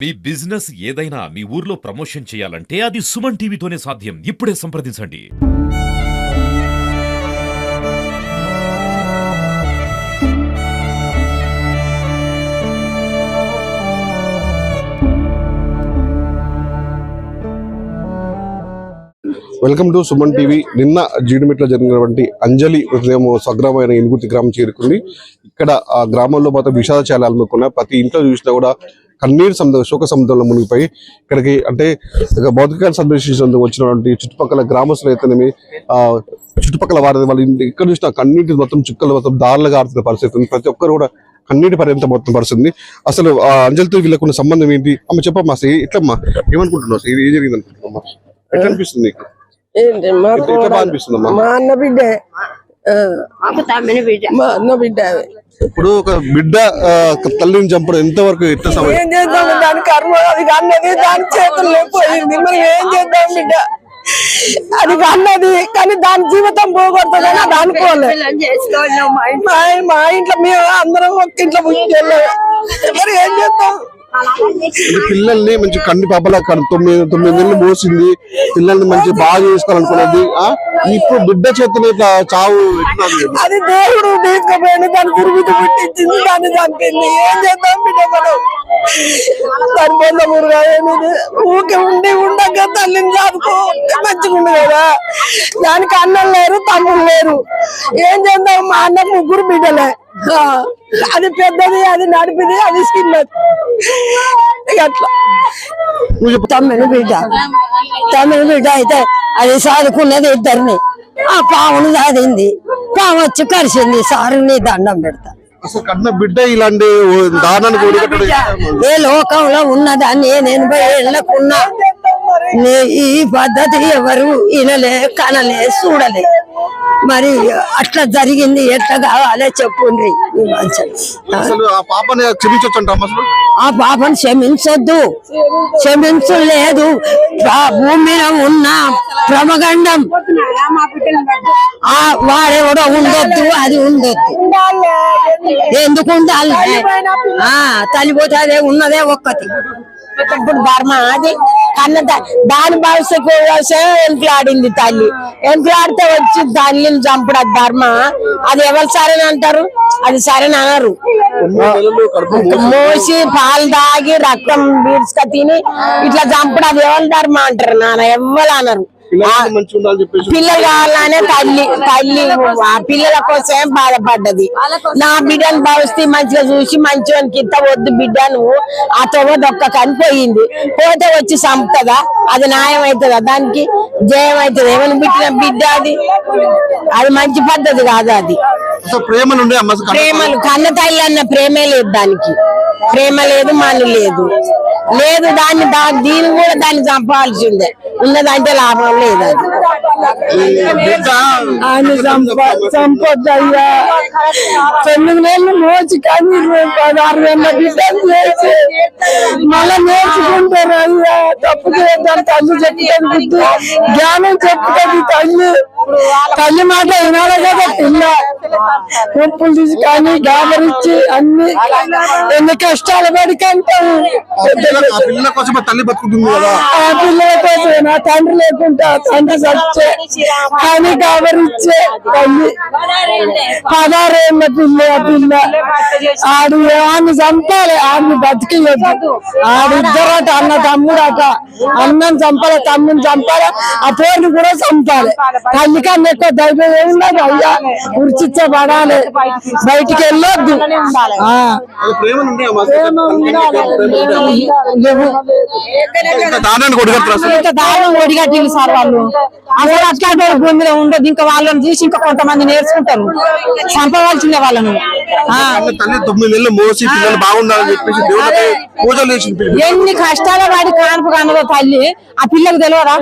మీ business ఏదైనా మీ ఊర్లో promotion చేయాలంటే అది సుమన్ టీవీతోనే సాధ్యం. ఇప్పుడే సంప్రదించండి. Welcome to Suman TV. నిన్న జీడిమెట్లో జరిగినటువంటి అంజలి హృదయం స్వగ్రామైన ఇనుగుర్తి గ్రామం చేరుకుంది. ఇక్కడ ఆ గ్రామంలో మొత్తం విషాద చాలు అలుముకున్న ప్రతి ఇంట్లో చూసినా కూడా కన్నీరు సముద్రం, శోక సముద్రంలో మునిగిపోయి ఇక్కడికి అంటే భౌతికాన్ని సందర్శించేందుకు వచ్చినటువంటి చుట్టుపక్కల గ్రామస్తులు అయితేనేమి చుట్టుపక్కల వారి వాళ్ళ ఇక్కడ చూసిన కన్నీటి మొత్తం చుక్కలు మొత్తం దారులుగా ఆడుతున్న పరిస్థితి ఉంది. ప్రతి ఒక్కరు కూడా కన్నీటి పర్యంత మొత్తం పరిస్థితి. అసలు ఆ అంజలితో వీళ్ళకున్న సంబంధం ఏంటి అమ్మ చెప్పమ్మా. ఇట్లమ్మా ఏమనుకుంటున్నావు? ఏం జరిగింది అనుకుంటున్నామ్మా? ఎట్లా అనిపిస్తుంది నీకు? మా అన్న బిడ్డ ఇప్పుడు ఒక బిడ్డ తల్లిని చంపడం ఎంతవరకు ఎట్లా సమయం? ఏం చేద్దాం? దాని కర్మ అది అన్నది, దాని చేతుల్లో పోయింది. మనం ఏం చేద్దాం? బిడ్డ అది అన్నది కానీ దాని జీవితం పోగొడుతుందని అది అనుకోలేదు. మా ఇంట్లో మేము అందరం ఒక్క ఇంట్లో ముఖ్యలేదు. మరి ఏం చేద్దాం? పిల్లల్ని మంచి కన్ని పాపలా 9 నెలలు మోసింది. పిల్లల్ని మంచి బాగా చేసుకోవాలనుకున్నది. ఇప్పుడు బిడ్డ చేతులు చావు అది దేవుడు తీసుకుపోయింది. దాని గురువుతో పుట్టించింది, దాన్ని చంపింది. ఏం చేద్దాం బిడ్డ? మనం దాని పొంద మురుగా ఊకే ఉండి ఉండగా తల్లిని చదువుకో మంచిగా ఉంది కదా. దానికి అన్నం లేరు, తమ్ముడు లేరు. ఏం చేద్దాం? మా అన్న 3 బిడ్డలే. అది పెద్దది, అది నడిపిది, అది చిన్నది. అట్లా తమ్మిడి బిడ్డ అయితే అది చదువుకున్నది 2 ఆ పావును చదివింది. పాము వచ్చి కరిచింది. సారు నీ దండం పెడతా. అసలు కన్న బిడ్డ ఇలాంటి దారుణాన్ని ఏ లోకంలో ఉన్నదాన్ని 80 ఏళ్ళకున్నా ఈ పద్ధతి ఎవరు ఇనలే, కనలే, చూడలే. మరి అట్లా జరిగింది. ఎట్లా కావాలే చెప్పుండ్రి. ఆ పాపను క్షమించొద్దు, క్షమించలేదు. భూమి మీద ఉన్న ప్రమగండం వాడెవడో ఉండొద్దు, అది ఉండొద్దు. ఎందుకు ఉండాలి? తల్లిపోతే అదే ఉన్నదే ఒక్కటి. ఇప్పుడు ధర్మ అది కన్న దాని భవిష్యత్తు ఎంట్లాడింది తల్లి. ఎంట్లాడితే వచ్చి తల్లిని చంపడం ధర్మ? అది ఎవరు సరేని అంటారు? అది సరేని అనరు. మోసి పాలు తాగి రక్తం బీడ్చుక తిని ఇట్లా చంపడం అది ఎవరు ధర్మ అంటారు? నాన్న ఎవ్వరు అనరు. పిల్లలు కావాలనే తల్లి ఆ పిల్లల కోసమే బాధపడ్డది. నా బిడ్డను భవిష్యత్తు మంచిగా చూసి మంచివానికి ఇంత వద్దు బిడ్డ నువ్వు ఆ తొవ్వదొక్క కనిపోయింది. పోతే వచ్చి చంపుతుందా? అది న్యాయం అవుతుందా? దానికి జయం అవుతుంది? ఏమని బిడ్డ బిడ్డ అది మంచి పద్ధతి కాదు. అది ప్రేమలు కన్న తల్లి అన్న ప్రేమే లేదు. దానికి ప్రేమ లేదు, మను లేదు. దీన్ని కూడా దాన్ని చంపాల్సిందే. ఉన్నదంటే లాభం లేదు. అది చంపొద్దయ్యా. 9 నెలలు మోచి కానీ 16 నెలల బిడ్డలు చేసి మళ్ళా నేర్చుకుంటారు. అయ్యా తప్పు చేద్దాం. తల్లి చెప్తుంది బుద్ధి, జ్ఞానం చెప్తుంది తల్లి మాట వినాలి కదా. పిల్ల ఉప్పులు తీసి కానీ గాబరిచ్చి అన్ని ఎన్ని కష్టాలు పడికంటాము. ఆ పిల్లల కోసం నా తండ్రి లేకుండా తండ్రి చచ్చే కానీ గాబరిచ్చే తల్లి. 16 ఏళ్ళ పిల్ల. ఆ పిల్ల ఆమె చంపాలి, ఆమె బతికియొద్దు. ఆడిద్దరట అన్న తమ్ముడట. అన్నం చంపాలి, తమ్ముని చంపాలి, ఆ పేరుని కూడా చంపాలి. తల్లి కన్నా ఎక్కువ దైవం ఏమున్నది? అయ్యా ఉరిచిచ్చబడాలి, బయటికి వెళ్ళొద్దు. దారుణం ఒడిగట్టింది సార్ వాళ్ళు. అసలు అట్లాంటి భూమిలో ఉండదు. ఇంకా వాళ్ళని చూసి ఇంకా కొంతమంది నేర్చుకుంటారు. చంపవలసిందే వాళ్ళను. ఎన్ని కష్టాల వాడి కాన్పు కన్నదో తల్లి. ఆ పిల్లకి తెలియదా?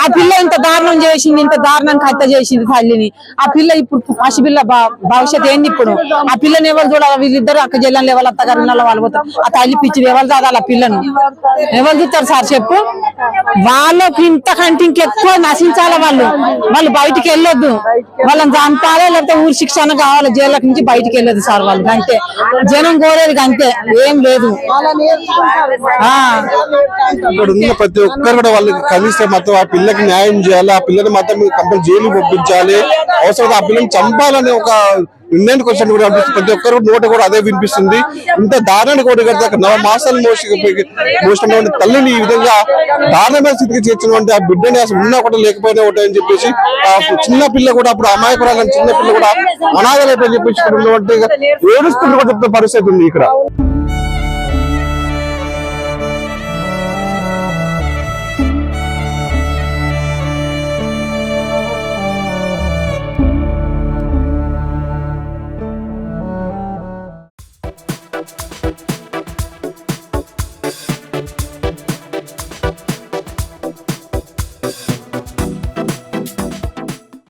ఆ పిల్ల ఇంత దారుణం చేసింది, ఇంత దారుణానికి హత్య చేసింది తల్లిని. ఆ పిల్ల ఇప్పుడు పసిపిల్ల భవిష్యత్తు ఏంది? ఇప్పుడు ఆ పిల్లని ఎవరు చూడాలి? వీళ్ళిద్దరు అక్క జిల్లాలో ఎవరు అత్తగారు వాళ్ళు పోతారు. ఆ తల్లి పిచ్చిది ఎవరు చదాలి? ఆ పిల్లను ఎవరు చూస్తారు సార్ చెప్పు? వాళ్ళకి ఇంతకంటే ఇంకెక్కువ నశించాలి. వాళ్ళు బయటికి వెళ్ళొద్దు, వాళ్ళని చంపాలి, లేకపోతే ఊరి శిక్షణ కావాలి, జైళ్ళ నుంచి బయటికి వెళ్ళొద్దు సార్. వాళ్ళు అంతే జనం కోరేది, అంతే, ఏం లేదు. ఇక్కడ ఉన్న ప్రతి ఒక్కరు కూడా వాళ్ళకి కనీసం మొత్తం ఆ పిల్లకి న్యాయం చేయాలి, ఆ పిల్లని మొత్తం కంపల్సరీ జైలు పంపించాలి, అవసరం ఆ పిల్లని చంపాలని ఒక నిర్ణయానికి వచ్చినట్టు కూడా అనిపిస్తుంది. ప్రతి ఒక్కరు నోట కూడా అదే వినిపిస్తుంది. ఇంత దారుణాన్ని కూడా 9 మాసాలు మోసినటువంటి తల్లిని ఈ విధంగా దారుణమైన స్థితికి చేర్చినటువంటి ఆ బిడ్డని అసలు ఉన్నా కూడా లేకపోయినా ఒకటి అని చెప్పేసి ఆ చిన్న పిల్ల కూడా అప్పుడు అమాయకురాలని చిన్న పిల్ల కూడా అనాథలైపోయి చెప్పేసి ఇక్కడ ఉన్నటువంటి ఏడుస్తున్న కూడా చెప్తున్న పరిస్థితి ఉంది ఇక్కడ.